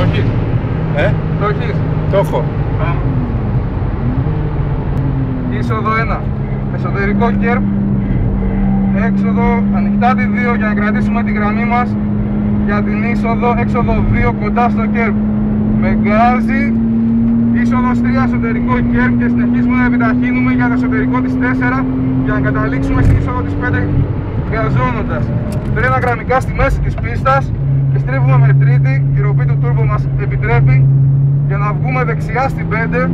έχεις? Το έχεις? Το έχω. Είσοδο 1. Εσωτερικό κέρπ. Έξοδο ανοιχτά τη 2 για να κρατήσουμε τη γραμμή μας για την είσοδο. Έξοδο 2 κοντά στο κέρπ. Με γκάζι. Είσοδος 3 εσωτερικό κέρπ και συνεχίζουμε να επιταχύνουμε για το εσωτερικό της 4 για να καταλήξουμε στην είσοδο της 5 γκαζώνοντας. Φρένα γραμμικά στη μέση της πίστας και στρίβουμε με τρίτη. Η ροπή του τούρμπο μας επιτρέπει για να βγούμε δεξιά στην 5,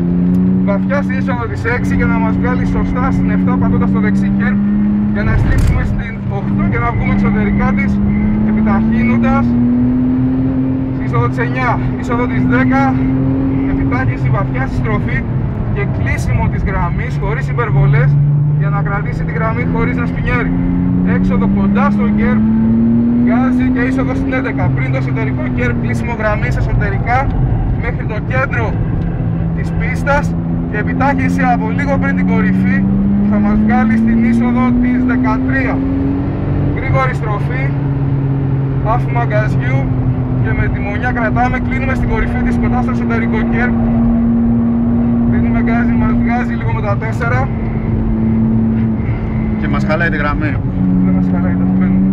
βαθιά στην είσοδο της 6 για να μας βγάλει σωστά στην 7 πατώντας το δεξί κέρπ για να στρίψουμε στην 8 και να βγούμε εξωτερικά της επιταχύνοντας. Στην είσοδο της 9, είσοδο της 10, επιτάχυνση βαθιά στη στροφή και κλείσιμο της γραμμής χωρίς υπερβολές για να κρατήσει τη γραμμή χωρίς να σπινιέρει. Έξοδο κοντά στο κέρπ, γκάζι και είσοδο στην 11. Πριν το εσωτερικό κέρπ, κλείσιμο γραμμής εσωτερικά μέχρι το κέντρο της πίστας και επιτάχυνση από λίγο πριν την κορυφή που θα μας βγάλει στην είσοδο της 13. Γρήγορη στροφή, άφημα γκαζιού και με τη μονιά κρατάμε, κλείνουμε στην κορυφή της κοντά στο εσωτερικό κέρπ. Δίνουμε γκάζι, μας βγάζει λίγο με τα 4 και μας χαλάει τη γραμμή. δεν μας χαλάει, τα φαίνουμε.